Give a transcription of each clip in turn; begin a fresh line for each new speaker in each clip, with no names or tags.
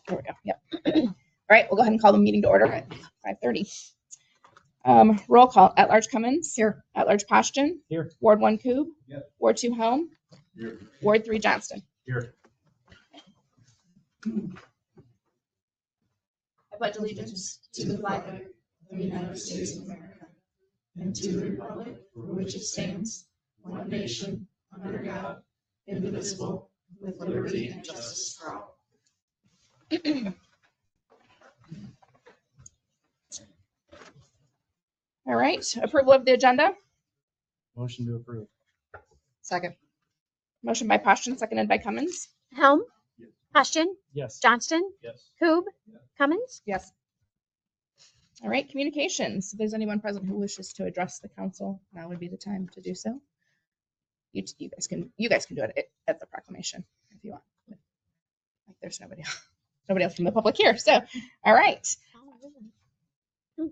There we go. Yep. All right, we'll go ahead and call the meeting to order at 5:30. Roll call. At-large Cummins.
Here.
At-large Pashton.
Here.
Ward 1 Coob.
Yep.
Ward 2 Helm.
Here.
Ward 3 Johnston.
Here.
I pledge allegiance to the flag of the United States of America and to the republic for which it stands, one nation, under God, indivisible, with liberty and justice for all. All right, approval of the agenda.
Motion to approve.
Second.
Motion by Pashton, seconded by Cummins.
Helm,
Yes.
Pashton,
Yes.
Johnston,
Yes.
Coob, Cummins.
Yes.
All right, communications. If there's anyone present who wishes to address the council, now would be the time to do so. You guys can do it at the proclamation if you want. Like there's nobody else from the public here. So, all right.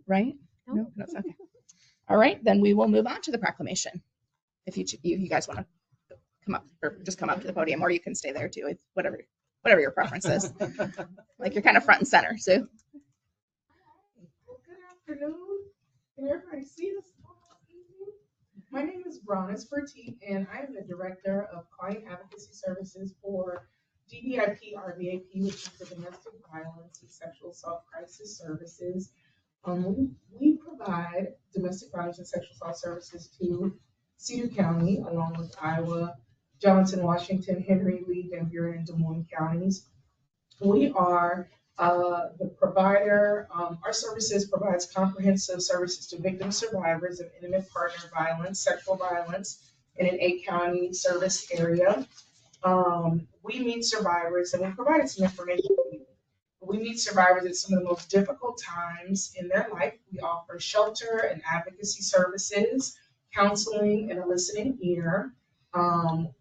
Right? No, it's okay. All right, then we will move on to the proclamation. If you guys want to come up or just come up to the podium, or you can stay there too. It's whatever your preference is. Like you're kind of front and center. So.
Good afternoon. Can everybody see this? My name is Bronis Fertit, and I am the Director of Client Advocacy Services for DDIP RVAP, which is the Domestic Violence and Sexual Assault Crisis Services. We provide domestic violence and sexual assault services to Cedar County, along with Iowa, Johnson, Washington, Henry, Lee, Van Buren, and Des Moines counties. We are the provider. Our services provides comprehensive services to victims, survivors of intimate partner violence, sexual violence in an 8-county service area. We meet survivors, and we provided some information. We meet survivors at some of the most difficult times in their life. We offer shelter and advocacy services, counseling, and a listening ear.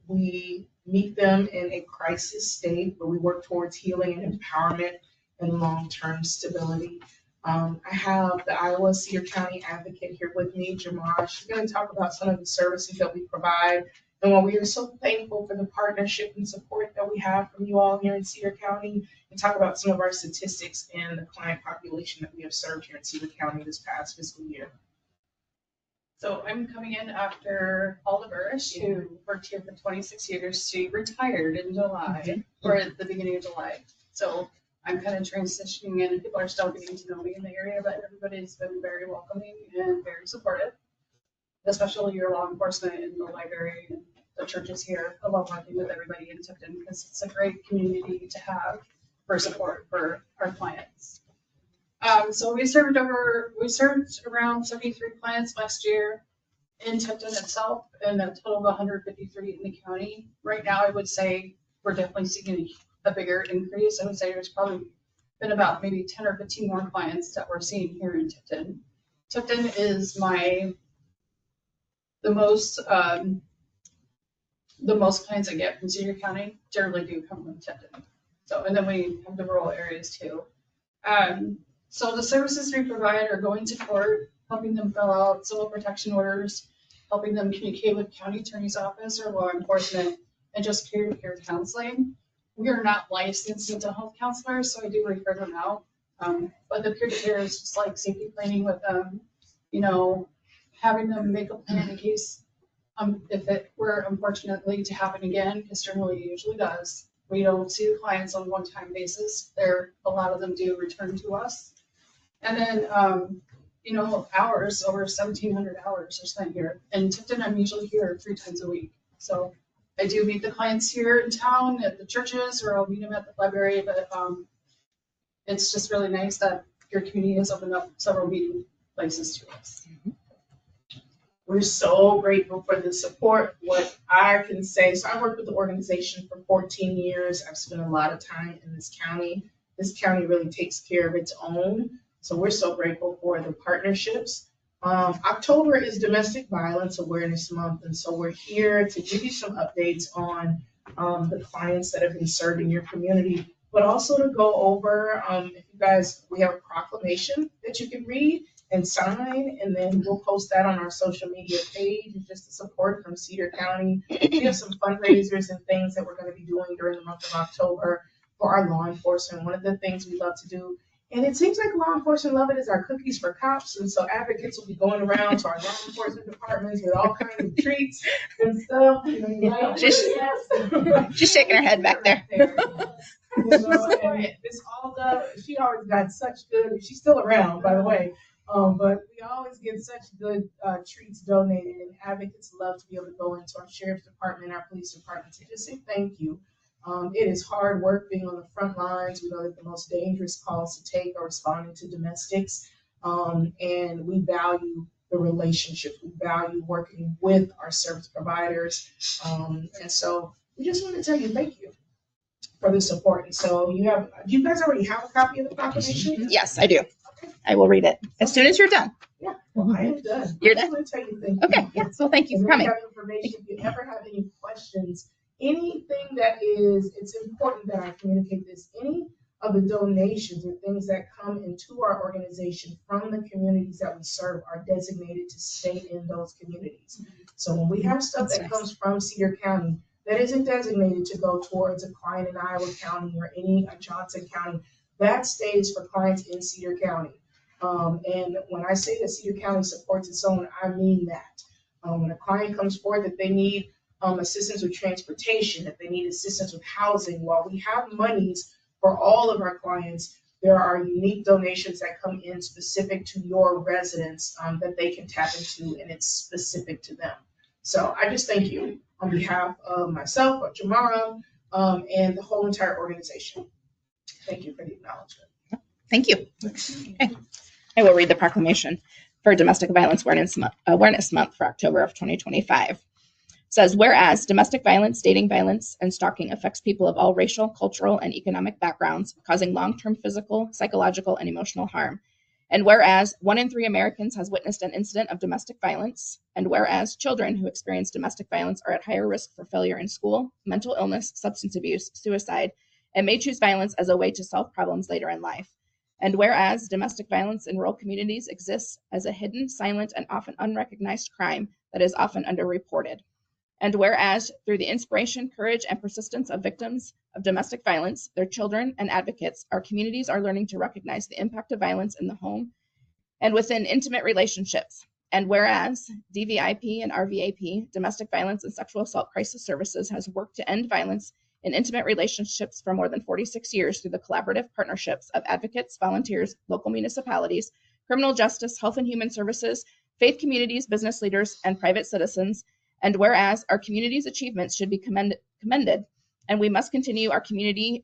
We meet them in a crisis state, but we work towards healing and empowerment and long-term stability. I have the Iowa Cedar County advocate here with me, Jamar. She's going to talk about some of the services that we provide and why we are so thankful for the partnership and support that we have from you all here in Cedar County, and talk about some of our statistics and the client population that we have served here in Cedar County this past fiscal year.
So I'm coming in after Paul DeBurish, who worked here for 26 years. She retired in July, or at the beginning of July. So I'm kind of transitioning in. People are still getting to know me in the area, but everybody's been very welcoming and very supportive, especially your law enforcement and the library and the churches here. I love working with everybody in Tipton because it's a great community to have for support for our clients. So we served around 73 clients last year in Tipton itself, and a total of 153 in the county. Right now, I would say we're definitely seeing a bigger increase. I would say there's probably been about maybe 10 or 15 more clients that we're seeing here in Tipton. Tipton is the most clients I get from Cedar County generally do come from Tipton. So, and then we have the rural areas too. So the services we provide are going to court, helping them fill out civil protection orders, helping them communicate with county attorney's office or law enforcement, and just peer-to-peer counseling. We are not licensed mental health counselors, so I do refer them out. But the peer-to-peer is just like safety planning with them, having them make a plan in case if it were unfortunately to happen again, because generally it usually does. We don't see the clients on a one-time basis. A lot of them do return to us. And then, hours, over 1,700 hours are spent here. In Tipton, I'm usually here 3 times a week. So I do meet the clients here in town at the churches, or I'll meet them at the library. But it's just really nice that your community has opened up several meeting places to us.
We're so grateful for the support. What I can say, so I worked with the organization for 14 years. I've spent a lot of time in this county. This county really takes care of its own. So we're so grateful for the partnerships. October is Domestic Violence Awareness Month, and so we're here to give you some updates on the clients that have been served in your community, but also to go over, we have a proclamation that you can read and sign, and then we'll post that on our social media page. It's just the support from Cedar County. We have some fundraisers and things that we're going to be doing during the month of October. for our law enforcement. One of the things we love to do, and it seems like law enforcement love it, is our cookies for cops. And so advocates will be going around to our law enforcement departments with all kinds of treats and stuff.
She's shaking her head back there.
You know, and Miss Alda, she always got such good, she's still around, by the way. But we always get such good treats donated, and advocates love to be able to go into our sheriff's department, our police department, to just say thank you. It is hard work being on the front lines. We know that the most dangerous calls to take are responding to domestics, and we value the relationship. We value working with our service providers, and so we just want to tell you thank you for the support. And so do you guys already have a copy of the proclamation?
Yes, I do. I will read it as soon as you're done.
Yeah, well, I am done.
You're
I
done?
just want to tell you thank you.
Okay, yeah, so thank you
And
for
then we
coming.
have information. If you ever have any questions, anything that is, it's important that I communicate this. Any of the donations or things that come into our organization from the communities that we serve are designated to stay in those communities. So when we have stuff
That's
that
nice.
comes from Cedar County that isn't designated to go towards a client in Iowa County or any Johnson County, that stays for clients in Cedar County. And when I say that Cedar County supports its own, I mean that. When a client comes forward that they need assistance with transportation, that they need assistance with housing, while we have monies for all of our clients, there are unique donations that come in specific to your residents that they can tap into, and it's specific to them. So I just thank you on behalf of myself, of Jamara, and the whole entire organization. Thank you for the acknowledgement.
Thank you. Okay. I will read the proclamation for Domestic Violence Awareness Month for October of 2025. It says, whereas domestic violence, dating violence, and stalking affects people of all racial, cultural, and economic backgrounds, causing long-term physical, psychological, and emotional harm. And whereas 1 in 3 Americans has witnessed an incident of domestic violence, and whereas children who experience domestic violence are at higher risk for failure in school, mental illness, substance abuse, suicide, and may choose violence as a way to solve problems later in life. And whereas domestic violence in rural communities exists as a hidden, silent, and often unrecognized crime that is often underreported. And whereas through the inspiration, courage, and persistence of victims of domestic violence, their children, and advocates, our communities are learning to recognize the impact of violence in the home and within intimate relationships. And whereas DVIP and RVAP, Domestic Violence and Sexual Assault Crisis Services, has worked to end violence in intimate relationships for more than 46 years through the collaborative partnerships of advocates, volunteers, local municipalities, criminal justice, health and human services, faith communities, business leaders, and private citizens. And whereas our community's achievements should be commended, and we must continue our commitment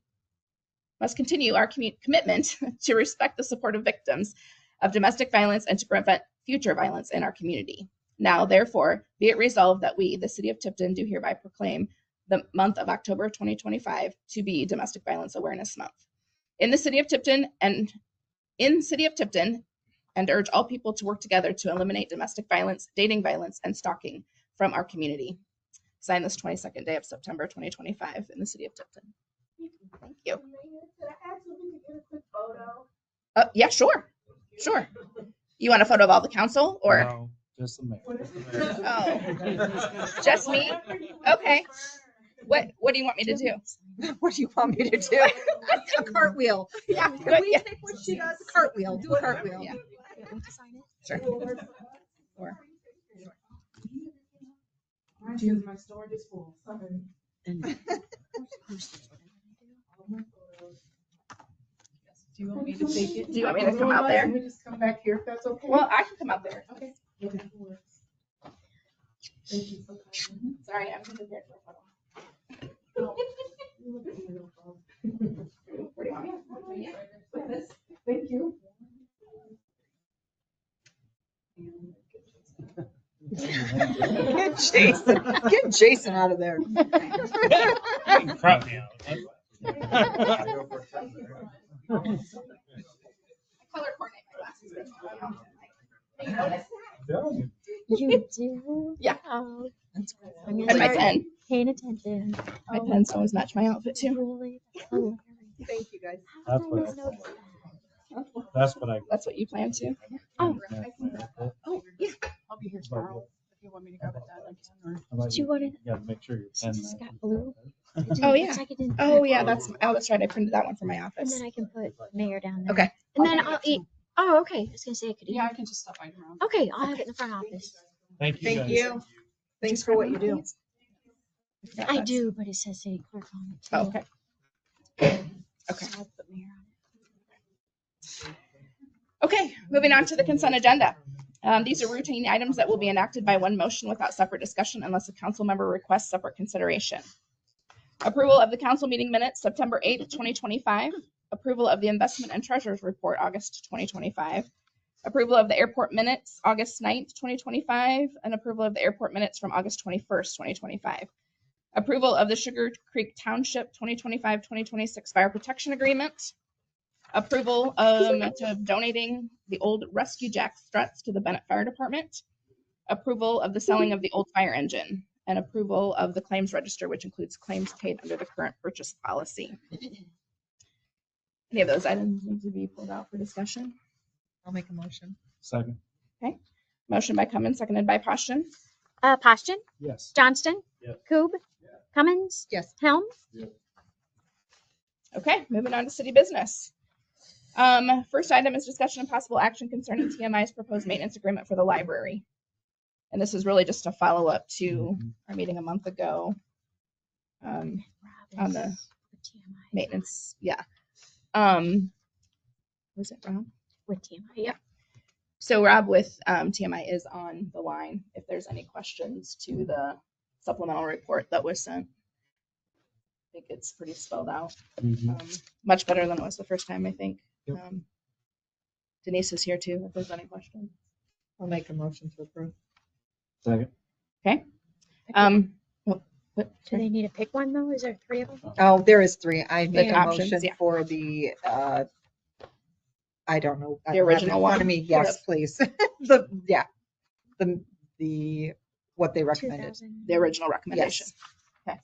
to respect the support of victims of domestic violence and to prevent future violence in our community. Now, therefore, be it resolved that we, the City of Tipton, do hereby proclaim the month of October 2025 to be Domestic Violence Awareness Month. In the City of Tipton and urge all people to work together to eliminate domestic violence, dating violence, and stalking from our community. Signed this 22nd day of September 2025 in the City of Tipton. Thank you.
Could I ask if we could get a quick photo?
Yeah, sure. Sure. You want a photo of all the council or?
No, just the mayor.
Oh, just me? Okay. What do you want me to do?
What do you want me to do? A cartwheel.
Yeah,
Can
good.
we
Yeah.
take what she does? A cartwheel. Do a cartwheel.
Yeah. Sure. Or,
My storage is full. Sorry.
Do you want me to take it?
do you want me to come out there?
Let me just come back here if that's okay.
Well, I can come out there.
Okay. Okay. Thank you for coming.
Sorry, I'm going to get for a photo. Where do you want me?
Like this. Thank you.
Get Jason out of there.
Crop me out.
Color coordinate my glasses. You notice
You do?
Yeah.
Oh,
That's cool.
I'm
that? And my pen.
paying attention.
My pens always match my outfit too.
Really? That's hilarious.
Thank you, guys.
How
That's
did I
what
not
I
notice
thought.
that?
That's what I.
That's what you plan to?
Oh,
Oh, yeah.
I'll be here tomorrow.
If you want me to grab it done, I can.
How about
Did you want it?
You gotta make sure your pen.
Since it's got blue.
Oh, yeah.
It's like it didn't
Oh,
print.
yeah, that's right. I printed that one for my
And
office.
then I can put mayor down there.
Okay.
And then I'll eat. Oh, okay. I was gonna say I could eat.
Yeah, I can just stop by around.
Okay, I'll have it in the front office.
Thank you.
Thank
guys.
you. Thanks for what you do.
I do, but it says city clerk on it.
Oh,
too.
okay. Okay.
So I'll put mayor on it.
Okay, moving on to the consent agenda. These are routine items that will be enacted by one motion without separate discussion unless a council member requests separate consideration. Approval of the council meeting minutes, September 8th, 2025. Approval of the investment and treasurer's report, August 2025. Approval of the airport minutes, August 9th, 2025. And approval of the airport minutes from August 21st, 2025. Approval of the Sugar Creek Township 2025-2026 fire protection agreement. Approval to donating the old Rescue Jack struts to the Bennett Fire Department. Approval of the selling of the old fire engine. And approval of the claims register, which includes claims paid under the current purchase policy. Any of those items need to be pulled out for discussion?
I'll make a motion.
Second.
Motion by Cummins, seconded by Poston.
Poston,
Yes.
Johnston,
Yes.
Coob, Cummins,
Yes.
Helm.
Okay, moving on to city business. First item is discussion and possible action concerning TMI's proposed maintenance agreement for the library. And this is really just a follow-up to our meeting a month ago. On the maintenance, yeah. Was it Rob?
With TMI, yeah.
So Rob with TMI is on the line if there's any questions to the supplemental report that was sent. I think it's pretty spelled out. Much better than it was the first time, I think.
Yep.
Denise is here too, if there's any questions.
I'll make a motion to approve.
Second.
What,
Do they need to pick one though? Is there 3 of them?
Oh, there is 3. I make a
options,
motion
yeah.
for the, I don't know. I
The
don't have it
original
in front of
one?
me. Yes, please. The what they recommended.
2000.
the original recommendation?
Yes.
Okay.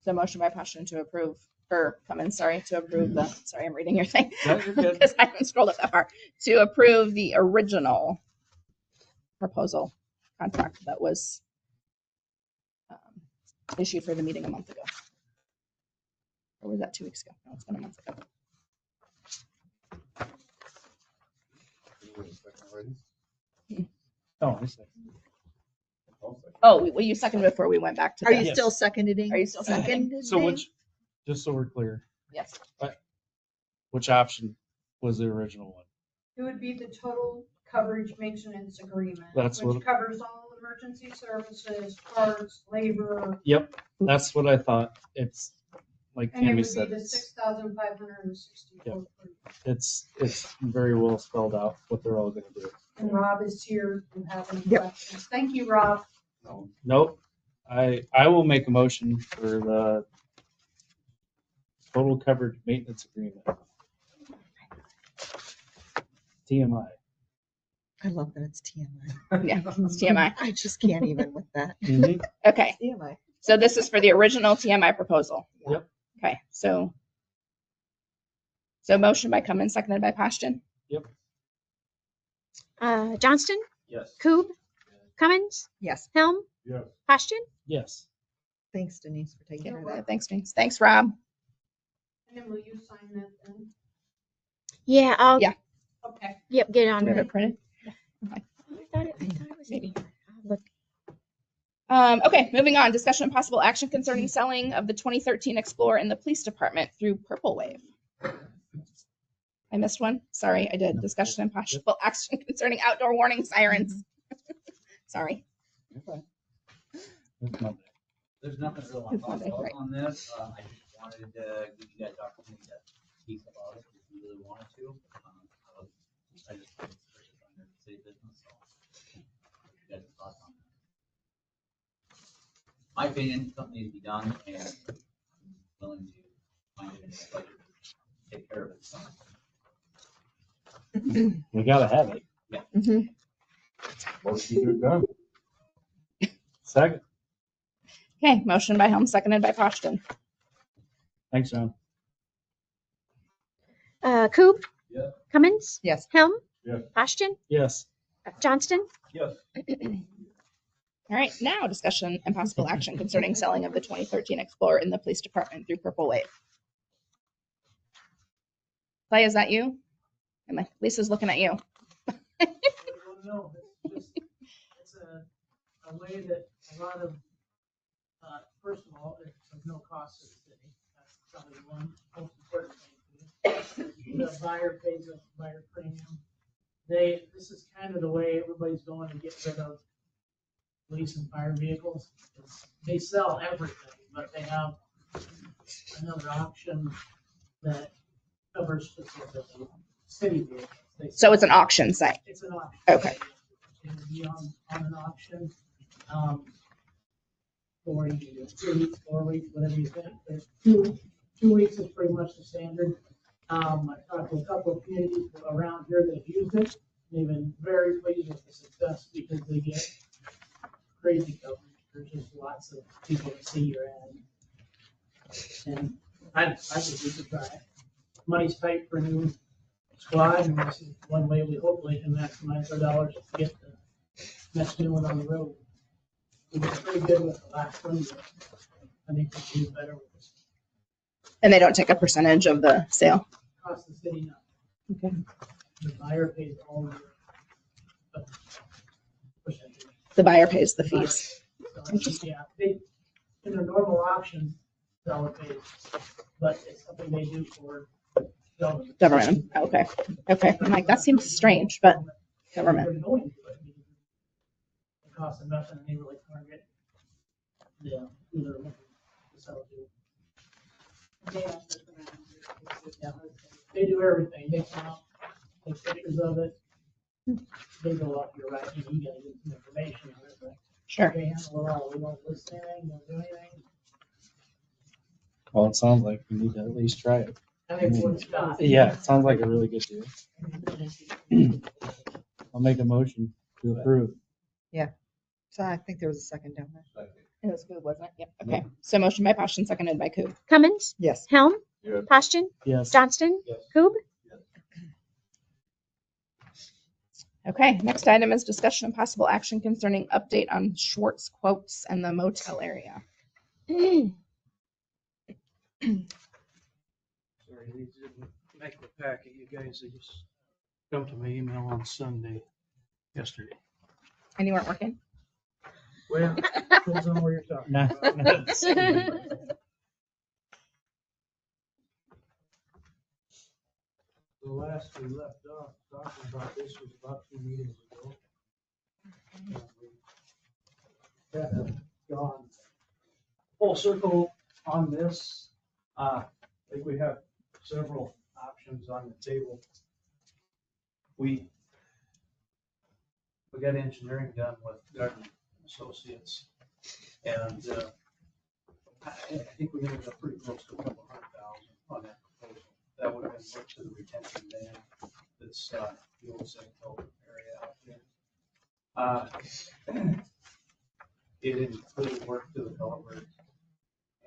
So motion by Passion to approve, or Cummins, sorry, to approve the, sorry, I'm reading your thing.
No, you're good.
Because I haven't scrolled up that far. To approve the original proposal contract that was issued for the meeting a month ago. Or was that 2 weeks ago? No, it's been a month ago.
Oh, I see.
Oh, well, you seconded before we went back to
Are you
the,
Yes.
still seconding?
are you still seconding?
So which, just so we're clear,
Yes.
which option was the original one?
It would be the total coverage maintenance agreement,
That's
which
what-
covers all emergency services, parts, labor,
Yep, that's what I thought. It's like
and it
Tammy
would be
said,
the 6,564.
it's very well spelled out what they're all gonna do.
And Rob is here to have any
Yep.
questions. Thank you, Rob.
Nope. I will make a motion for the total coverage maintenance agreement. TMI.
I love that it's TMI.
Yeah, it's TMI.
I just can't even with that.
Okay,
TMI.
so this is for the original TMI proposal.
Yep.
Okay, so motion by Cummins, seconded by Poston.
Johnston,
Yes.
Coob, Cummins,
Yes.
Helm,
Yes.
Poston.
Yes.
Thanks, Denise, for taking care of that.
Thanks, Denise. Thanks, Rob.
And then will you sign that then?
Yeah, I'll.
Yeah.
Okay.
Yep, get it
Do
on
we have
there.
it printed?
I thought it was in here. I'll look.
Okay, moving on. Discussion and possible action concerning selling of the 2013 Explorer in the police department through Purple Wave. I missed one. Sorry, I did. Discussion and possible action concerning outdoor warning sirens. Sorry.
Okay. It's Monday.
There's nothing real on
It's Monday, right.
on this. I just wanted to give you guys opportunity to speak about it if you really wanted to. I just think it's pretty under city business, so. You guys have thoughts on that? My opinion, something needs to be done and I'm willing to find it in the budget to take care of it. So,
We gotta have it.
Mhm.
Motion to adjourn. Second.
Okay, motion by Helm, seconded by Poston.
Thanks, John.
Coob,
Yeah.
Cummins,
Yes.
Helm,
Yeah.
Poston,
Yes.
Johnston.
Yes.
All right, now discussion and possible action concerning selling of the 2013 Explorer in the police department through Purple Wave. Clay, is that you? Lisa's looking at you.
No, it's a way that a lot of, first of all, it's of no cost to the city. That's probably one most important thing. The buyer pays a buyer premium. This is kind of the way everybody's going to get rid of police and fire vehicles. They sell everything, but they have another option that covers specifically city vehicles.
So it's an auction site.
It's an auction.
Okay.
It will be on an auction. For you do 2 weeks, 4 weeks, whatever you think. There's 2 weeks is pretty much the standard. I talked to a couple of communities around here that have used it. They've been very pleased with the success because they get crazy coverage. There's just lots of people that see your ad. And I think we could try it. Money's tight for a new squad, and this is one way we hopefully can maximize our dollars to get the next new one on the road. We did pretty good with the last one, but I think we can do better with this.
And they don't take a percentage of the sale.
Cost the city now.
Okay.
The buyer pays all the percentage.
The buyer pays the fees.
So, yeah, they, in their normal auction, seller pays, but it's something they do for government.
Government. Okay. Okay. I'm like, that seems strange, but government.
They're going to it because it costs them nothing and they really target the, who they're looking to sell to. Yeah, they do everything. They come out, take pictures of it. They go up, you're right, you gotta get some information on it, but
Sure.
they handle it all. We don't list anything, don't do anything.
Well, it sounds like we need to at least try it.
I think what it's got.
Yeah, it sounds like a really good deal. I'll make a motion to approve.
So I think there was a second down there.
It was Coop, wasn't it? Yep. Okay. So motion by Passion, seconded by Coop.
Cummins,
Yes.
Helm,
Yeah.
Poston,
Yes.
Johnston,
Yes.
Coob.
Okay. Next item is discussion and possible action concerning update on Schwartz quotes and the motel area.
Sorry, these didn't make the packet. You guys, they just come to my email on Sunday, yesterday.
And you weren't working?
Well, depends on where you're talking about. The last we left off talking about this was about 2 meetings ago. And we kind of gone full circle on this. I think we have several options on the table. We got engineering done with Gardner Associates, and I think we ended up pretty close to a couple $100,000 on that proposal. That would have been work to the retention dam that's the old St. Paul area out there. It included work to the culvert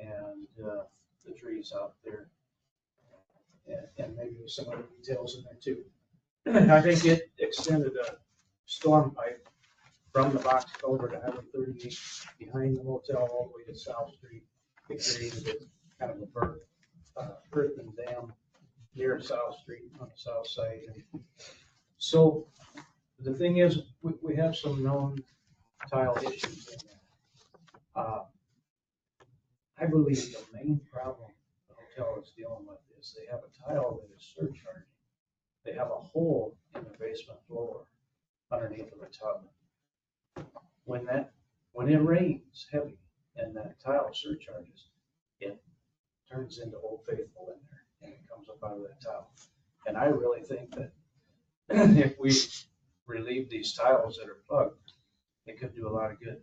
and the trees out there, and maybe with some other details in there too. I think it extended a storm pipe from the box culvert to Highway 38 behind the motel all the way to South Street. It created kind of a earthen dam near South Street on the south side. And so the thing is, we have some known tile issues in there. I believe the main problem the hotel is dealing with is they have a tile that is surcharging. They have a hole in the basement floor underneath of the tub. When it rains heavy and that tile surcharges, it turns into Old Faithful in there and it comes up out of that tile. And I really think that if we relieve these tiles that are plugged, it could do a lot of good.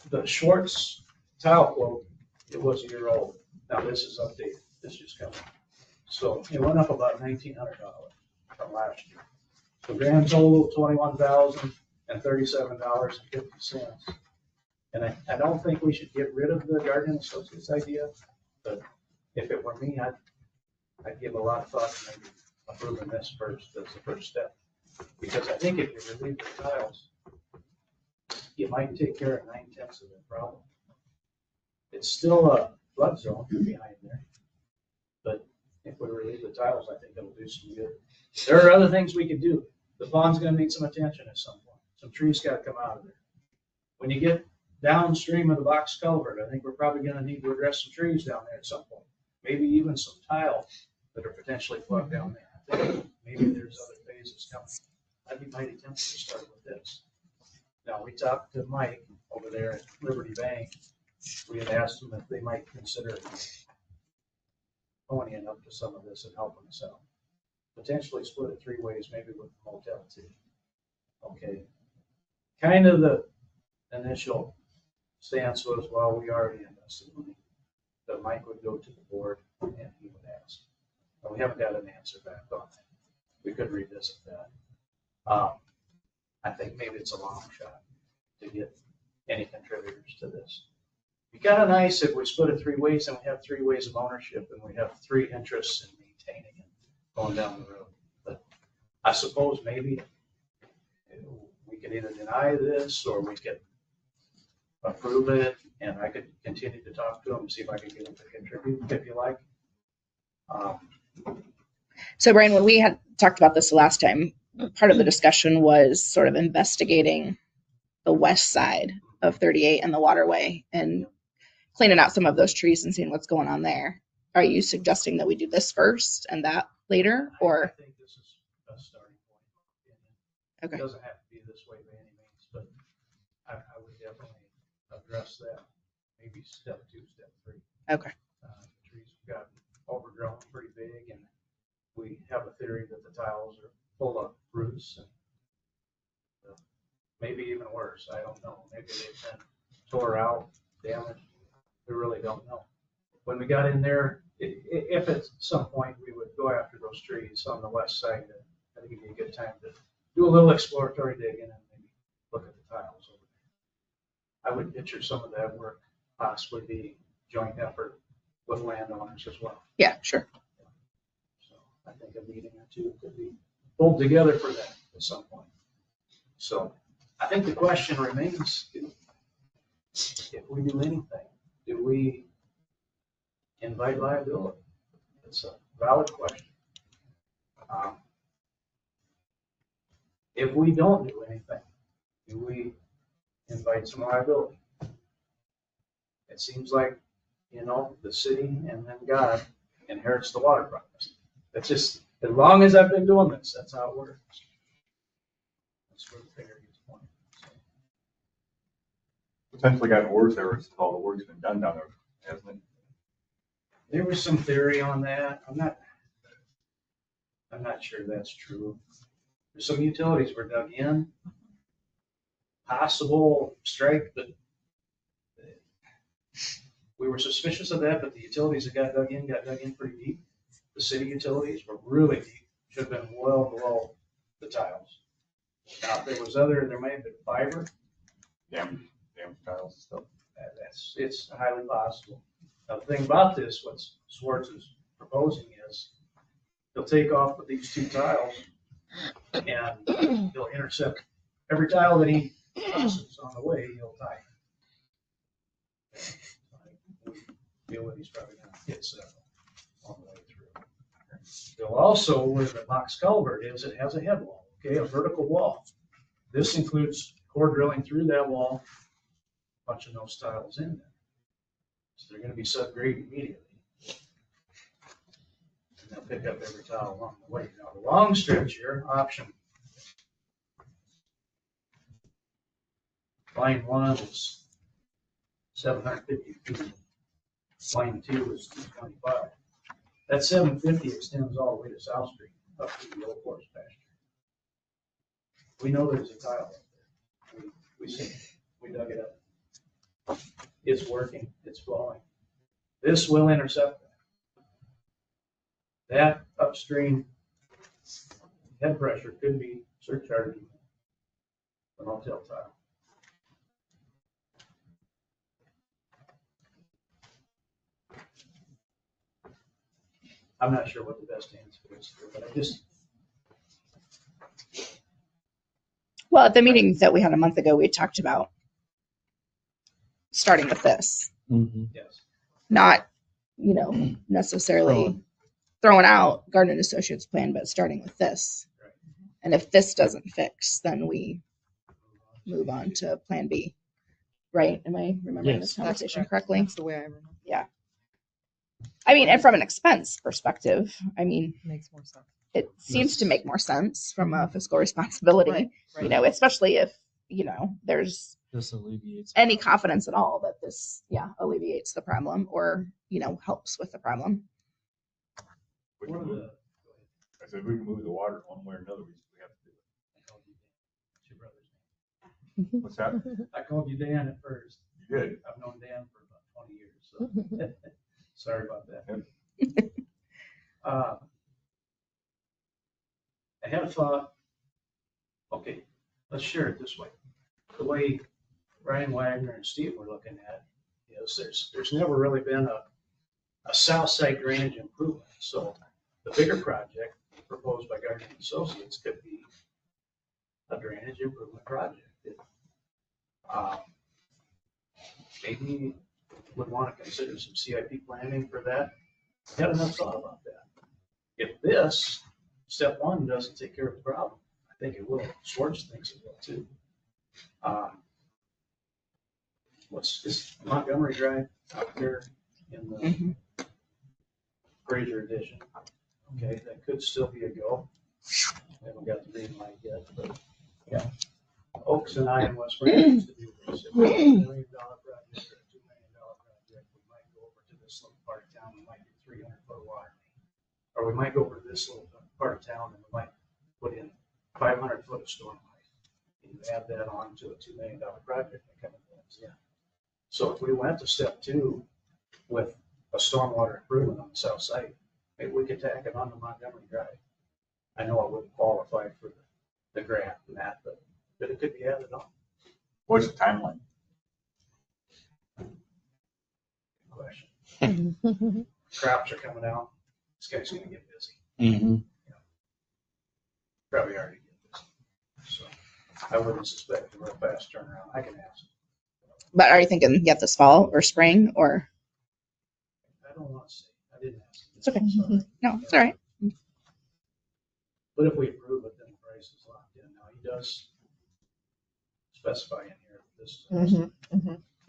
The Schwartz tile quote, it was a year old. Now this is updated. This just coming. So it went up about $1,900 from last year. So grand total $21,037.50. And I don't think we should get rid of the Garden Associates idea, but if it were me, I'd give a lot of thought to maybe approving this first as the first step. Because I think if you relieve the tiles, you might take care of 9/10 of the problem. It's still a flood zone behind there. But if we relieve the tiles, I think it'll do some good. There are other things we could do. The pond's gonna need some attention at some point. Some trees gotta come out of there. When you get downstream of the box culvert, I think we're probably gonna need to address some trees down there at some point. Maybe even some tile that are potentially plugged down there. I think maybe there's other phases coming. I'd be mighty tempted to start with this. Now, we talked to Mike over there at Liberty Bank. We had asked them if they might consider ponying up to some of this and helping us out. Potentially split it 3 ways, maybe with the motel too. Okay. Kind of the initial stance was, well, we already invested money. That Mike would go to the board and he would ask. But we haven't got an answer back on that. We could revisit that. I think maybe it's a long shot to get any contributors to this. It'd be kind of nice if we split it 3 ways and we have 3 ways of ownership and we have 3 interests in maintaining it going down the road. But I suppose maybe we could either deny this or we could approve it, and I could continue to talk to them and see if I can get them to contribute, if you like.
So Brian, when we had talked about this the last time, part of the discussion was sort of investigating the west side of 38 and the waterway and cleaning out some of those trees and seeing what's going on there. Are you suggesting that we do this first and that later,
I
or?
think this is a starting point.
Okay.
It doesn't have to be this way by any means, but I would definitely address that. Maybe step 2, step 3.
Okay.
The trees have gotten overgrown pretty big, and we have a theory that the tiles are full of roots and maybe even worse. I don't know. Maybe they've been tore out, damaged. We really don't know. When we got in there, if at some point we would go after those trees on the west side, I think it'd be a good time to do a little exploratory digging and maybe look at the tiles over there. I would picture some of that work possibly be joint effort with landowners as well.
Yeah, sure.
So I think a meeting or 2 could be pulled together for that at some point. So I think the question remains, if we do anything, do we invite liability? It's a valid question. If we don't do anything, do we invite some liability? It seems like, the city and then God inherits the water promise. That's just, as long as I've been doing this, that's how it works. That's where the finger gets pointed.
Potentially gotten worse ever since all the work's been done down there, hasn't it?
There was some theory on that. I'm not sure that's true. There's some utilities were dug in, possible strike, but we were suspicious of that, but the utilities that got dug in pretty deep. The city utilities were really deep, should have been well below the tiles. Now, if there may have been fiber.
Damn tiles and stuff.
It's highly possible. Now, the thing about this, what Swartz is proposing is he'll take off with these 2 tiles and he'll intercept every tile that he crosses on the way, he'll tie. We feel that he's probably going to hit 7 on the way through. He'll also, where the box culvert is, it has a head wall, okay, a vertical wall. This includes core drilling through that wall, punching those tiles in there. So they're going to be subgrade immediately. And they'll pick up every tile along the way. Now, the long stretch here, option line 1 is 750 feet. Line 2 is 225. That 750 extends all the way to South Street, up to the old horse pasture. We know there's a tile up there. We see it. We dug it up. It's working. It's flowing. This will intercept that. That upstream head pressure could be surcharging the motel tile. I'm not sure what the best answer is, but I just.
Well, at the meeting that we had a month ago, we talked about starting with this,
Yes.
not, necessarily throwing out Gardner and Associates plan, but starting with this.
Right.
And if this doesn't fix, then we move on to plan B. Right? Am I remembering this
Yes.
conversation correctly?
That's the way I remember.
Yeah. I mean, and from an expense perspective, I mean,
Makes more sense.
it seems to make more sense from a fiscal responsibility,
Right.
Especially if, there's
This alleviates.
any confidence at all that this, alleviates the problem or, helps with the problem.
We can move- I said, we can move the water one way or another, we have to do
I called you Dan. It's your brother's name.
it. What's that?
I called you Dan at first.
You did.
I've known Dan for about 20 years, so sorry about that. I had a thought. Okay, let's share it this way. The way Ryan Wagner and Steve were looking at is there's never really been a south side drainage improvement. So the bigger project proposed by Gardner and Associates could be a drainage improvement project. Maybe would want to consider some CIP planning for that. Had enough thought about that. If this, step one, doesn't take care of the problem, I think it will. Schwartz thinks it will too. What's this Montgomery Drive out there in the Granger Edition? Okay, that could still be a go. Haven't got the green light yet, but yeah. Oaks and I in West Branch used to do this. If it was $1 million project or a $2 million project, we might go over to this little part of town, we might do 300-foot water main. Or we might go over to this little part of town and we might put in 500-foot of storm pipe. And you add that on to a $2 million project that kind of blends in. So if we went to step two with a stormwater improvement on the south side, maybe we could tack it on to Montgomery Drive. I know I wouldn't qualify for the grant and that, but it could be added on.
What's the timeline?
Good question. Crops are coming out. This guy's gonna get busy. Probably already get busy. So I wouldn't suspect a real fast turnaround. I can ask.
But are you thinking yet this fall or spring or?
I don't want to say. I didn't ask.
It's okay.
Sorry.
No, it's all right.
But if we approve it, then the price is locked in. Now, he does specify in here that this is.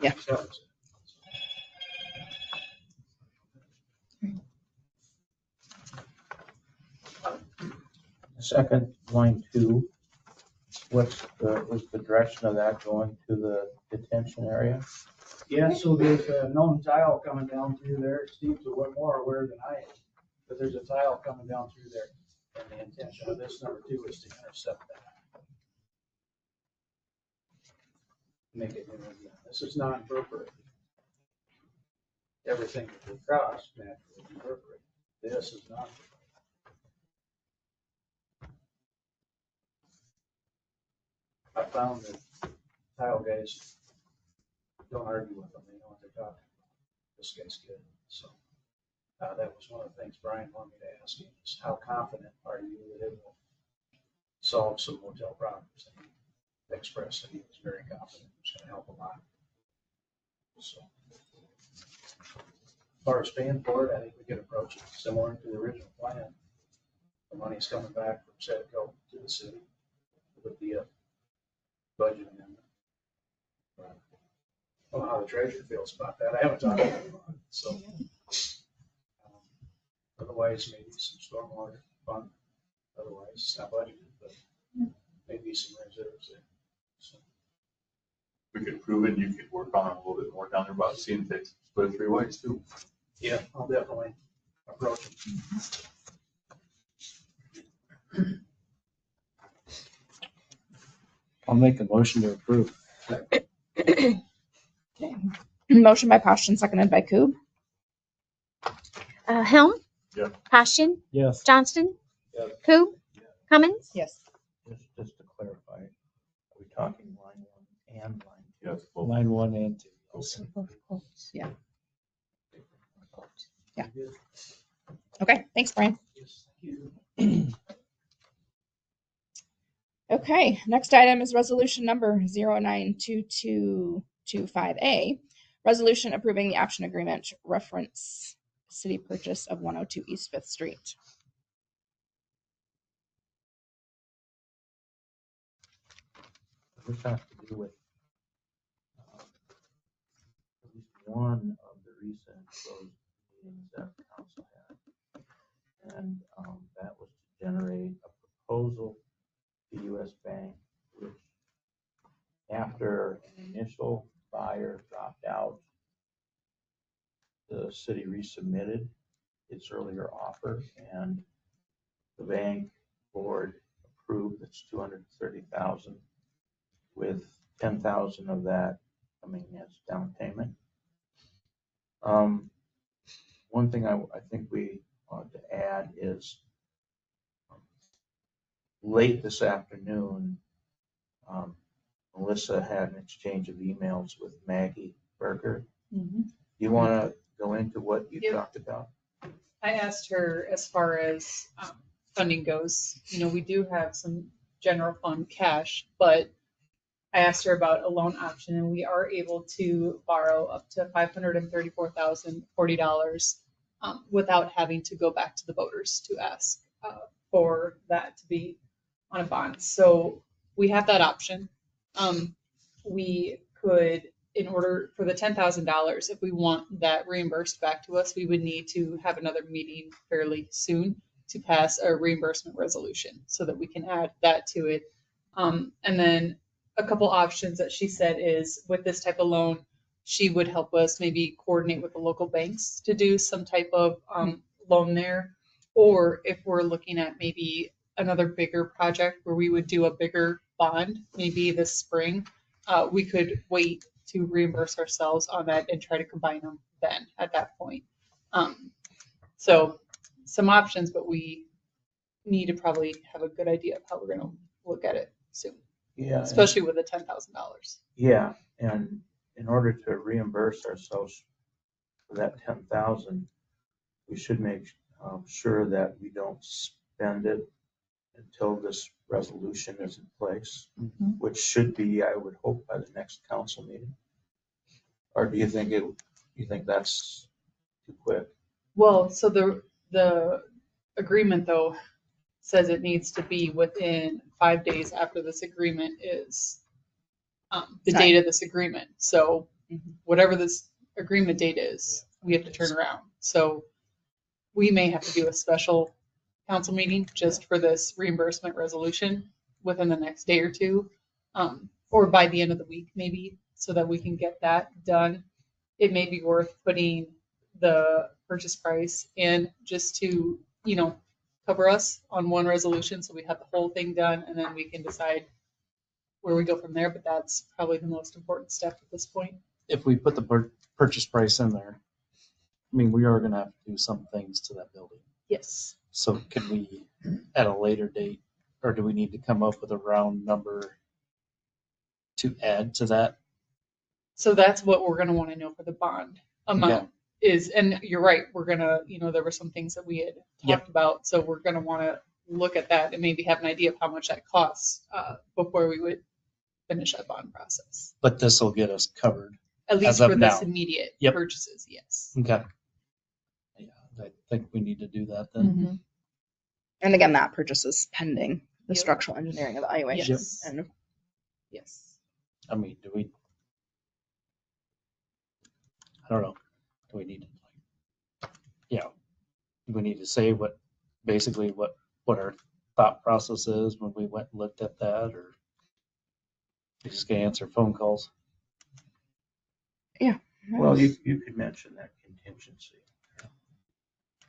Yeah.
Covers
Second, line 2, is the direction of that going to the detention area?
Yeah, so there's a known tile coming down through there. Steve's a bit more aware than I am, but there's a tile coming down through there. And the intention of this number 2 is to intercept that. Make it, this is non-perforated. Everything that we cross naturally is perforated. This is not. I found that tile guys don't argue with them. They know what they're talking about. This guy's good. So that was one of the things Brian wanted me to ask him is how confident are you that it will solve some motel problems? And he expressed that he was very confident it was going to help a lot. So as far as paying for it, I think we could approach it similar to the original plan. The money's coming back from Sedco to the city. It would be a budget amendment. I don't know how the treasurer feels about that. I haven't talked to him about it, so. Otherwise, maybe some stormwater fund. Otherwise, it's not budgeted, but maybe some reserves there. So,
We could prove it, you could work on it a little bit more down there about seeing if it's split 3 ways too.
yeah, I'll definitely approach it.
I'll make a motion to approve.
Okay. Motion by Poston, seconded by Coob.
Helm,
Yeah.
Poston,
Yes.
Johnston,
Yes.
Coop, Cummins.
Yes.
Just to clarify, are we talking line 1 and line 2?
Yes. Well,
Line 1 and 2.
So both quotes.
Yeah. Okay. Thanks, Brian.
Yes, thank you.
Okay. Next item is resolution number 092225A, Resolution approving the option agreement reference city purchase of 102 East Fifth Street.
This has to do with at least one of the recent closed meetings that the council had. And that was to generate a proposal to US Bank, which after an initial buyer dropped out, the city resubmitted its earlier offer, and the bank board approved its 230,000, with 10,000 of that coming as down payment. One thing I think we ought to add is late this afternoon, Melissa had an exchange of emails with Maggie Berger. You want to go into what you
Yep.
talked about?
I asked her as far as funding goes. You know, we do have some general fund cash, but I asked her about a loan option, and we are able to borrow up to $534,040 without having to go back to the voters to ask for that to be on a bond. So we have that option. We could, in order for the $10,000, if we want that reimbursed back to us, we would need to have another meeting fairly soon to pass a reimbursement resolution so that we can add that to it. And then a couple options that she said is with this type of loan, she would help us maybe coordinate with the local banks to do some type of loan there. Or if we're looking at maybe another bigger project where we would do a bigger bond, maybe this spring, we could wait to reimburse ourselves on that and try to combine them then at that point. So some options, but we need to probably have a good idea of how we're going to look at it soon.
Yeah.
Especially with the $10,000.
Yeah, and in order to reimburse ourselves for that 10,000, we should make sure that we don't spend it until this resolution is in place, which should be, I would hope, by the next council meeting. Or do you think that's too quick?
Well, so the agreement though says it needs to be within 5 days after this agreement is the date of this agreement. So whatever this agreement date is, we have to turn around. So we may have to do a special council meeting just for this reimbursement resolution within the next day or two, or by the end of the week maybe, so that we can get that done. It may be worth putting the purchase price in just to, cover us on one resolution so we have the whole thing done, and then we can decide where we go from there. But that's probably the most important step at this point.
If we put the purchase price in there, I mean, we are going to have to do some things to that building.
Yes.
So can we, at a later date, or do we need to come up with a round number to add to that?
So that's what we're going to want to know for the bond amount is, and you're right, we're going to, there were some things that we had talked about. So we're going to want to look at that and maybe have an idea of how much that costs before we would finish that bond process.
But this will get us covered.
At least for this immediate purchases, yes.
Okay. Yeah, I think we need to do that then.
And again, that purchase is pending the structural engineering evaluation.
Yes.
And
yes.
I mean, I don't know. Do we need to, do we need to say what our thought process is when we went and looked at that, or you just gonna answer phone calls?
Yeah.
Well, you could mention that contingency.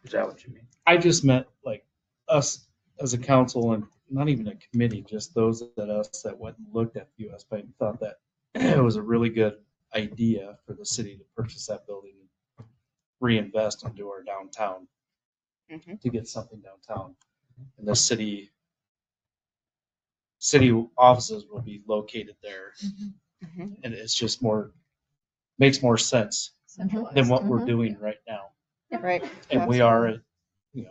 Is that what you mean?
I just meant like us as a council, and not even a committee, just those that went and looked at the US Bank thought that it was a really good idea for the city to purchase that building and reinvest into our downtown to get something downtown. And the city offices will be located there. And it's just makes more sense than what we're doing right now.
Right.
And we are,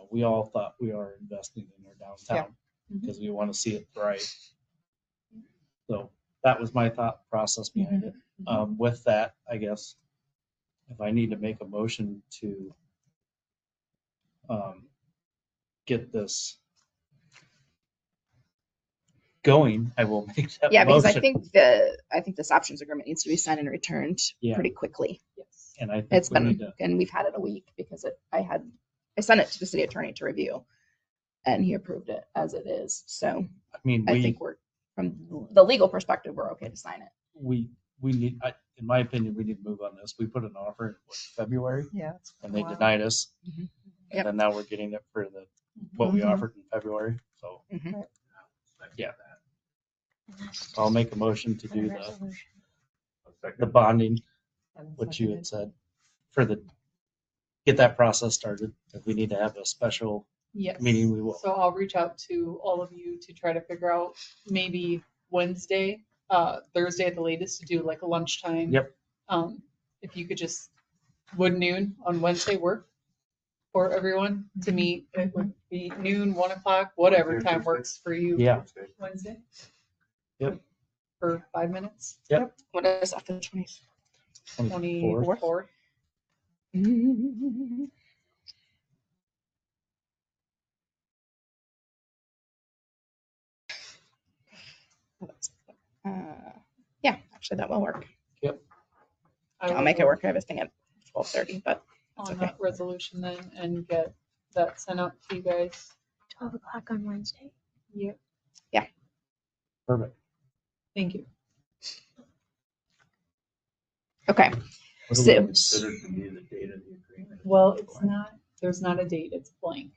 we all thought we are investing in our downtown because we want to see it thrive. So that was my thought process behind it. With that, I guess if I need to make a motion to get this going, I will make that
Yeah, because
motion.
I think this options agreement needs to be signed and returned
Yeah.
pretty quickly.
Yes.
And I think
It's
we need
been,
to,
and we've had it a week because I sent it to the city attorney to review and he approved it as it is. So
I mean,
I think we're, from the legal perspective, we're okay to sign it.
we need, in my opinion, we need to move on this. We put an offer in February
Yeah.
and they denied us.
Mhm.
And
Yep.
then now we're getting it for what we
Mhm.
offered in February. So
Mhm.
yeah,
And that's
I'll
just
make a motion to
for the
do
resolution.
the bonding, what you had said, get that process started. If we need to have a special
Yes.
meeting, we will.
So I'll reach out to all of you to try to figure out maybe Wednesday, Thursday at the latest to do like a lunchtime.
Yep.
If you could just, would noon on Wednesday work for everyone to meet? It would be noon, 1 o'clock, whatever
Wednesday or
time
Thursday?
works for you.
Yeah.
Wednesday?
Yep.
For 5 minutes?
Yep.
What is that, the 20th?
24th.
Yeah, actually that will work.
Yep.
I'll make it work. I have a thing at 12:30, but
On
okay.
that resolution then and get that sent out to you guys.
12 o'clock on Wednesday.
Yep.
Perfect.
Thank you.
Okay.
What do
So-
we consider to be the date of the agreement?
Well, it's not, there's not a date, it's blank.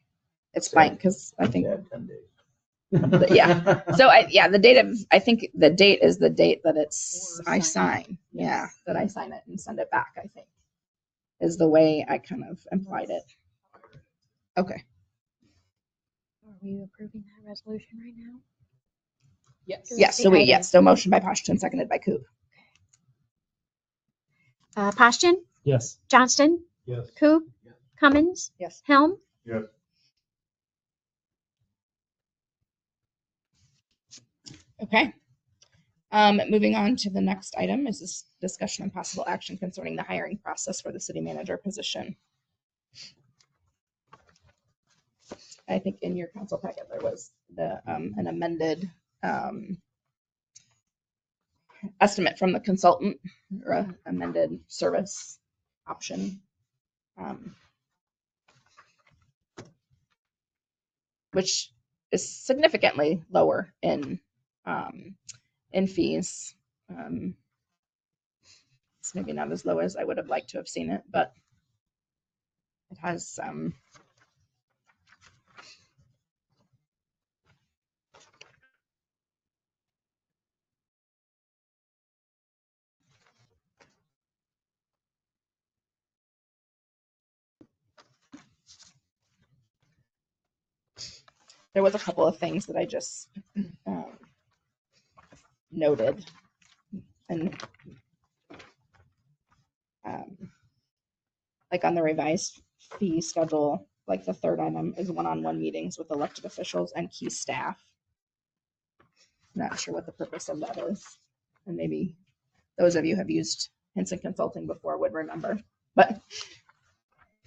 It's blank because I think,
Yeah, 10 days.
yeah. So the date of, I think the date is the date that I
Or
sign. Yeah, that I sign it and send it back, I think, is the way I kind of implied it. Okay.
Are we approving that resolution right now?
Yes.
Yes, so motion by Washington, seconded by Coop.
Poston,
Yes.
Johnston,
Yes.
Coop, Cummins,
Yes.
Helm.
Yes.
Okay. Moving on to the next item is this discussion and possible action concerning the hiring process for the city manager position. I think in your council packet, there was an amended estimate from the consultant or a amended service option. Which is significantly lower in fees. It's maybe not as low as I would have liked to have seen it, but it has there was a couple of things that I just noted, and like on the revised fee schedule, like the third item is one-on-one meetings with elected officials and key staff. Not sure what the purpose of that is, and maybe those of you who have used Henson Consulting before would remember, but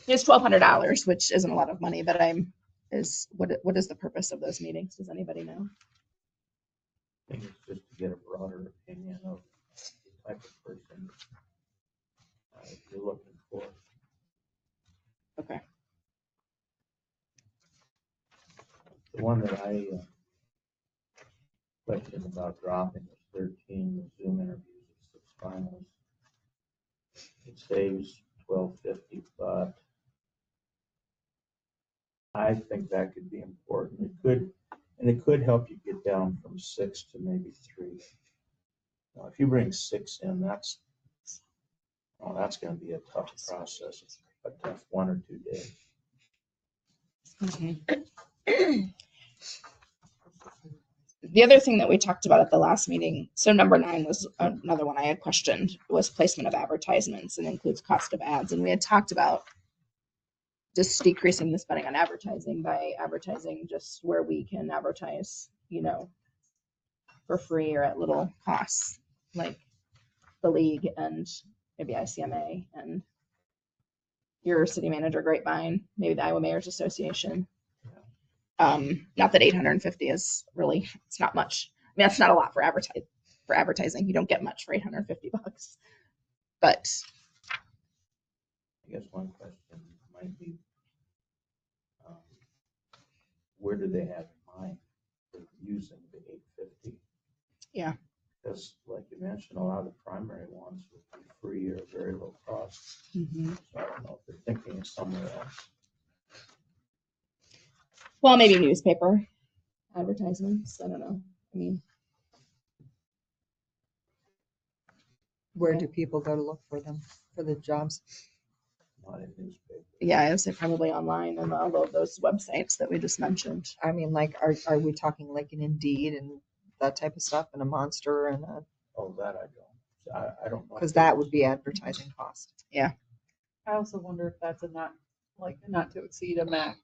it's $1,200, which isn't a lot of money, but what is the purpose of those meetings? Does anybody know?
I think it's just to get a broader opinion of the type of person you're looking for.
Okay.
The one that I questioned about dropping was 13 Zoom interviews of 6 finalists. It saves $1,250, but I think that could be important. It could help you get down from 6 to maybe 3. Now, if you bring 6 in, that's going to be a tough process, a tough 1 or 2 days.
The other thing that we talked about at the last meeting, so number 9 was another one I had questioned, was placement of advertisements and includes cost of ads. And we had talked about just decreasing the spending on advertising by advertising just where we can advertise, for free or at little costs, like the league and maybe ICMA and your city manager grapevine, maybe the Iowa Mayor's Association. Not that 850 is really, it's not much. I mean, that's not a lot for advertising. You don't get much for $850. But
I guess one question might be, where do they have in mind for using the 850?
yeah,
Because like you mentioned, a lot of the primary ones would be free or very low cost.
mm-hmm.
So I don't know if they're thinking of somewhere else.
Well, maybe newspaper advertisements. I don't know. I mean,
Where do people go to look for them, for the jobs?
Not in newspaper.
yeah, I would say probably online and all of those websites that we just mentioned.
I mean, like, are we talking like an Indeed and that type of stuff and a Monster and a,
Oh, that I don't. I don't know.
because that would be advertising cost.
I also wonder if that's a not to exceed a max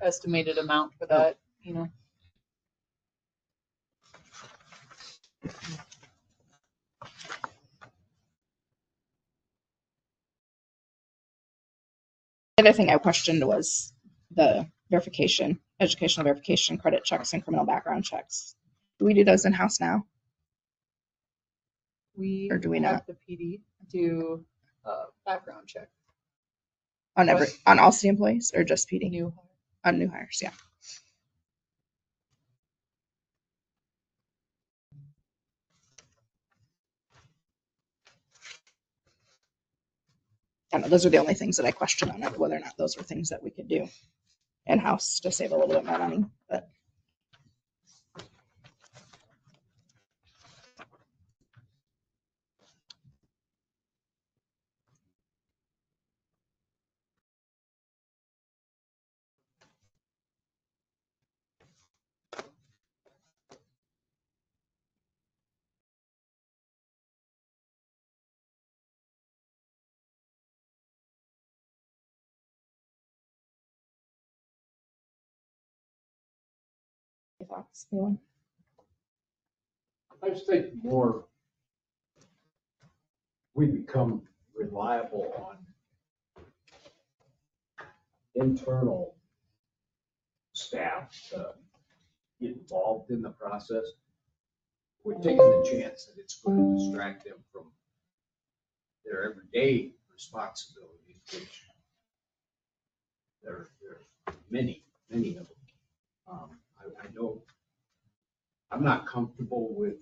estimated amount for that, you know.
The other thing I questioned was the verification, educational verification, credit checks, and criminal background checks. Do we do those in-house now?
We
Or do we
have
not?
the PD do background check.
On all city employees or just PD?
New
On new hires, yeah. I don't know, those are the only things that I question on it, whether or not those were things that we could do in-house to save a little bit more money. But any thoughts? Anyone?
I just think the more we become reliable on internal staff to get involved in the process, we're taking the chance that it's going to distract them from their everyday responsibilities, which there are many of them. I know I'm not comfortable with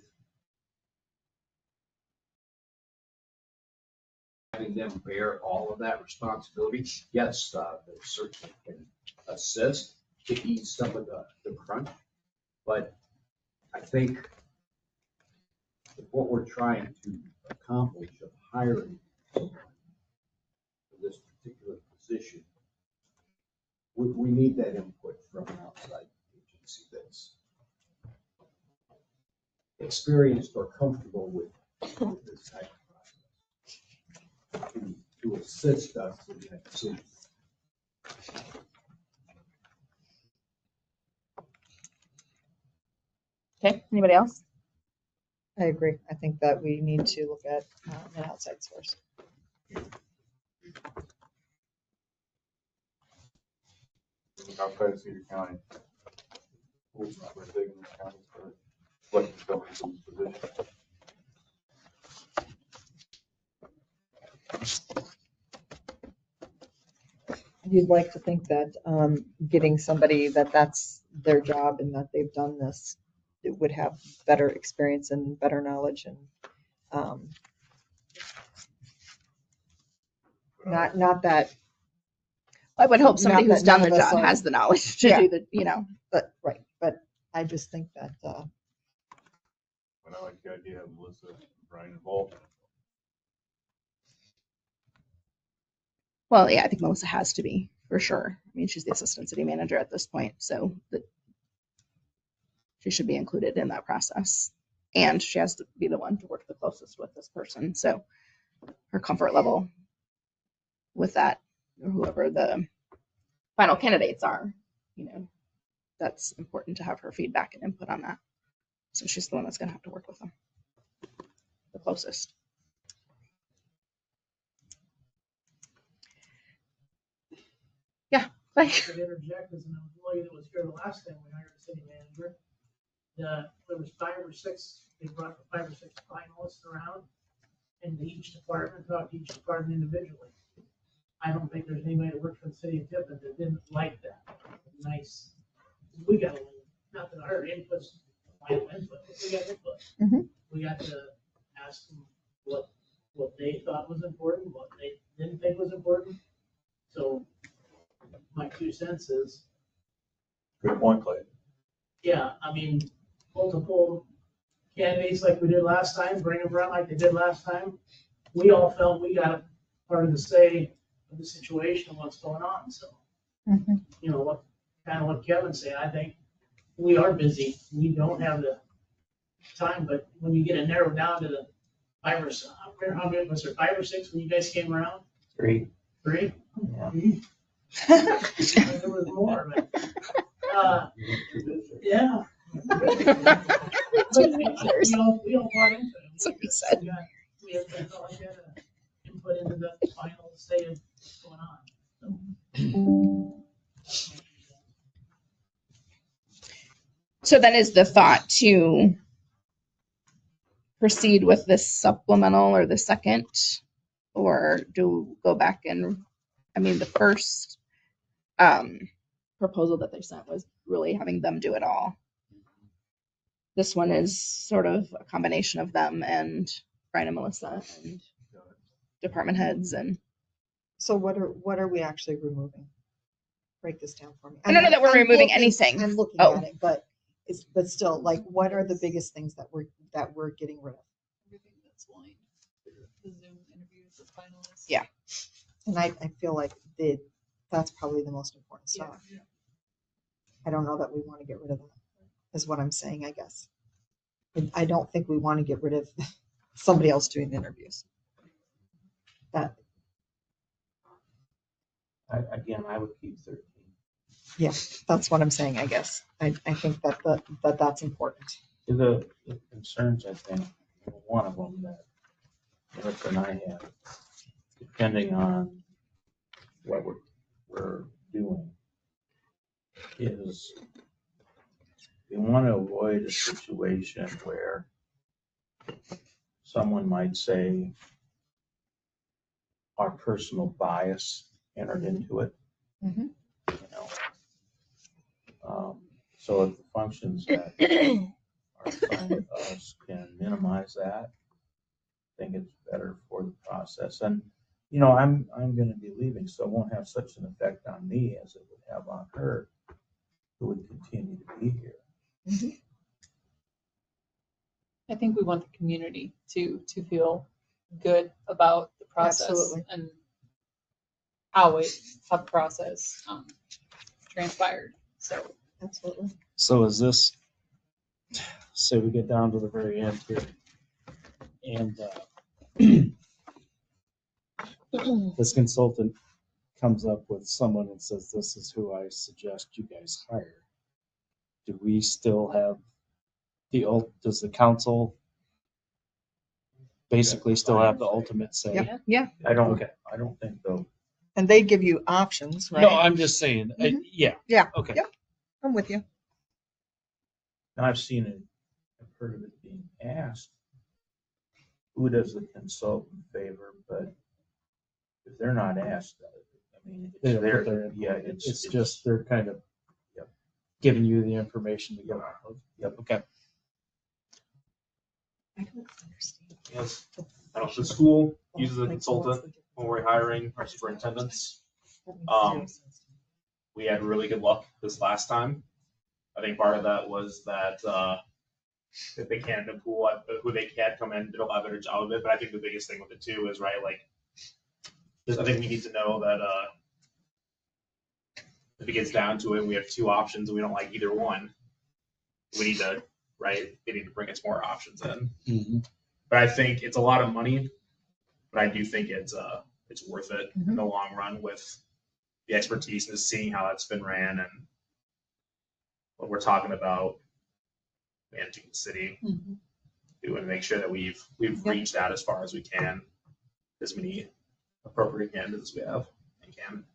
having them bear all of that responsibility. Yes, they certainly can assist to ease some of the crunch, but I think what we're trying to accomplish of hiring someone for this particular position, we need that input from an outside agency that's experienced or comfortable with this type of process to assist us in that decision.
Okay, anybody else?
I agree. I think that we need to look at an outside source.
Outside of Cedar County. Who's not very big in the county for elected government position.
You'd like to think that getting somebody that's their job and that they've done this, it would have better experience and better knowledge and not that.
I would hope somebody
Not
who's
that
done
none
the
of us
job
are.
has the knowledge to
Yeah.
do the,
But right, but I just think that
But I like the idea of Melissa and Brian involved.
well, yeah, I think Melissa has to be for sure. I mean, she's the assistant city manager at this point, so she should be included in that process. And she has to be the one to work the closest with this person. So her comfort level with that, or whoever the final candidates are, that's important to have her feedback and input on that. So she's the one that's going to have to work with them the closest. Like,
I could interject as an employee that was here the last time we hired a city manager. There was 5 or 6, they brought 5 or 6 finalists around, and each department talked to each department individually. I don't think there's anybody that worked for the city of Tipton that didn't like that. Nice. We got, not that our input's final input, but we got input.
Mhm.
We got to ask them what they thought was important, what they didn't think was important. So my 2 cents is,
Good point, Clay.
yeah, I mean, multiple candidates like we did last time, bring them around like they did last time. We all felt we got a part of the say of the situation and what's going on, so.
Mhm.
You know, what Kevin said, I think we are busy. We don't have the time, but when you get it narrowed down to the 5 or so, I don't remember how many, was there 5 or 6 when you guys came around?
3.
3?
Yeah.
There was more, but, yeah. We all bought into it.
That's what he said.
We had input into the final state of what's going on.
so then is the thought to proceed with this supplemental or the second, or do go back and, I mean, the first proposal that they sent was really having them do it all. This one is sort of a combination of them and Brian and Melissa and department heads and.
So what are we actually removing? Break this down for me.
I don't know that we're removing anything.
I'm looking
Oh.
at it, but still, like, what are the biggest things that we're getting rid of?
Everything that's lined, the Zoom interviews, the finalists.
Yeah.
And I feel like that's probably the most important stuff.
Yeah.
I don't know that we want to get rid of that, is what I'm saying, I guess. I don't think we want to get rid of somebody else doing the interviews. That,
I would keep 13.
yeah, that's what I'm saying, I guess. I think that's important.
The concerns, I think, one of them that Melissa and I have, depending on what we're doing, is we want to avoid a situation where someone might say our personal bias entered into it.
Mhm.
You know, so if the functions that are assigned to us can minimize that, I think it's better for the process. And you know, I'm going to be leaving, so it won't have such an effect on me as it would have on her, who would continue to be here.
Mhm.
I think we want the community to feel good about the process.
Absolutely.
And how the process transpired. So
Absolutely.
So is this, say we get down to the very end here, and this consultant comes up with someone and says, this is who I suggest you guys hire. Do we still have does the council basically still have the ultimate say?
Yep. Yeah.
I don't
Okay.
think so.
And they give you options, right?
No, I'm just saying,
Mhm.
yeah.
Yeah.
Okay.
Yep. I'm with you.
And I've seen it, I've heard of it being asked, who does the consultant favor, but if they're not asked, I mean,
They
it's
don't
their,
put their input.
yeah,
It's just, they're kind of
Yep.
giving you the information to go off of.
Yep.
Okay.
I don't understand.
Yes. The school uses a
Like,
consultant
what's the difference?
when we're hiring our superintendents.
That makes zero sense to me.
We had really good luck this last time. I think part of that was that if they candidate pool, who they had come in, did a lot better job of it. But I think the biggest thing with it too is, right, like, I think we need to know that if it gets down to it, we have 2 options and we don't like either one. We need to, right, they need to bring us more options in.
Mm-hmm.
But I think it's a lot of money, but I do think it's worth it in
Mhm.
the long run with the expertise and just seeing how it's been ran and what we're talking about managing the city.
Mhm.
We want to make sure that we've reached out as far as we can, as many appropriate candidates as we have and can.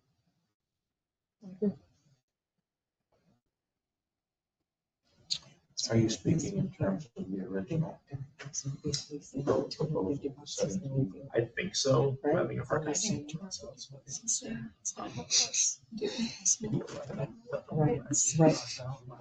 Are you speaking in terms of the original?
I think so. I'm having a hard time seeing.
Right, right.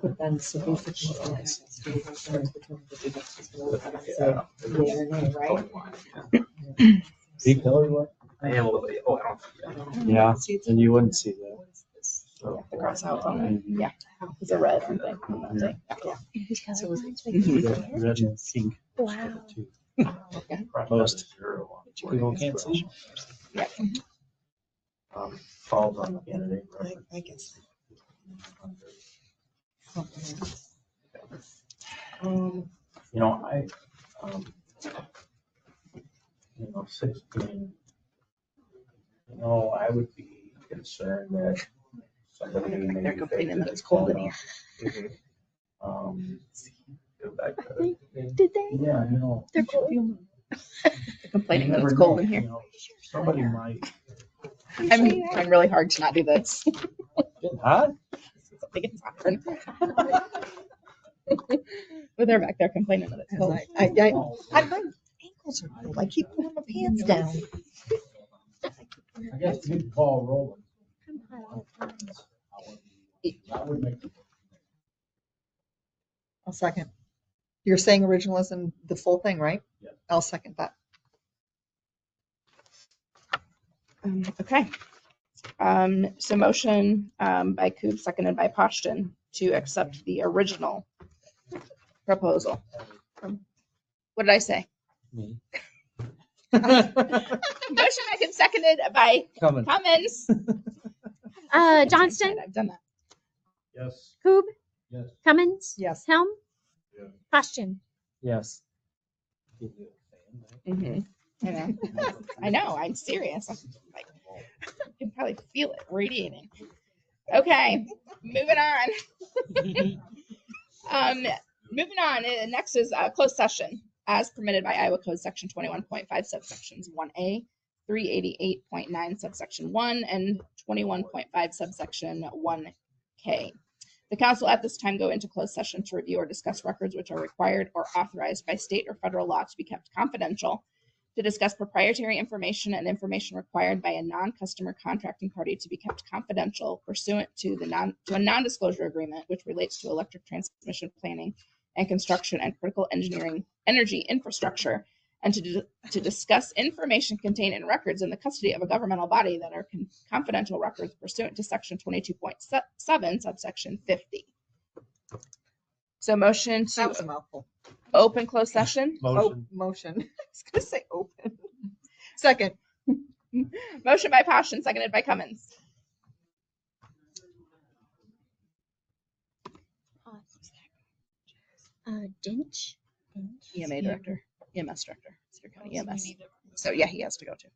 But then, so basically, it's like, say, yay or nay, right?
See color what?
I am a little bit, I don't.
Yeah, and you wouldn't see that.
The cross out on it. Yeah. It's a red thing.
So
Red and pink.
wow.
Most people can't see.
Yeah.
Falls on the candidate.
I guess.
You know, you know, 16, you know, I would be concerned that somebody maybe.
They're complaining that it's cold in here.
Go back to.
Did they?
Yeah, you know.
They're cool.
They're complaining
you
that
never
it's cold
know,
in here.
you know, Somebody might.
I'm trying really hard to not do this.
Getting hot?
I think it's hot. But they're back there complaining that it's cold.
My ankles are cold. I keep pulling my pants down.
I guess we need the ball rolling. I would make.
I'll second. You're saying original is in the full thing, right?
Yeah.
I'll second that.
Okay. So motion by Coop, seconded by Poston to accept the original proposal. What did I say?
Me.
Motion by Coop, seconded by Cummins.
Johnston,
I've done that.
Yes.
Koob,
Yes.
Cummins,
Yes.
Helm,
Yeah.
Poston.
Yes.
Mhm. I know. I know. I'm serious. I'm like, you can probably feel it radiating. Okay, moving on. Moving on. Next is closed session, as permitted by Iowa Code Section 21.5 subsections 1A, 388.9 subsection 1, and 21.5 subsection 1K. The council at this time go into closed session to review or discuss records which are required or authorized by state or federal law to be kept confidential, to discuss proprietary information and information required by a non-customer contracting party to be kept confidential pursuant to a non-disclosure agreement which relates to electric transmission planning and construction and critical engineering energy infrastructure, and to discuss information contained in records in the custody of a governmental body that are confidential records pursuant to section 22.7 subsection 50. So motion
That
to
was a mouthful.
open closed session.
Motion. Motion. I was gonna say open. Second.
Motion by Poston, seconded by Cummins.
Dinch.
EMA director, EMS director, Cedar County EMS. So yeah, he has to go too.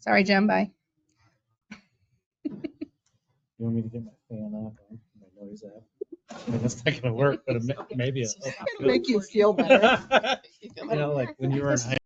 Sorry, Jim. Bye.
You want me to get my fan off, my noise app? I mean, that's not gonna work, but maybe
It'll make you feel better.
You know, like when you were in high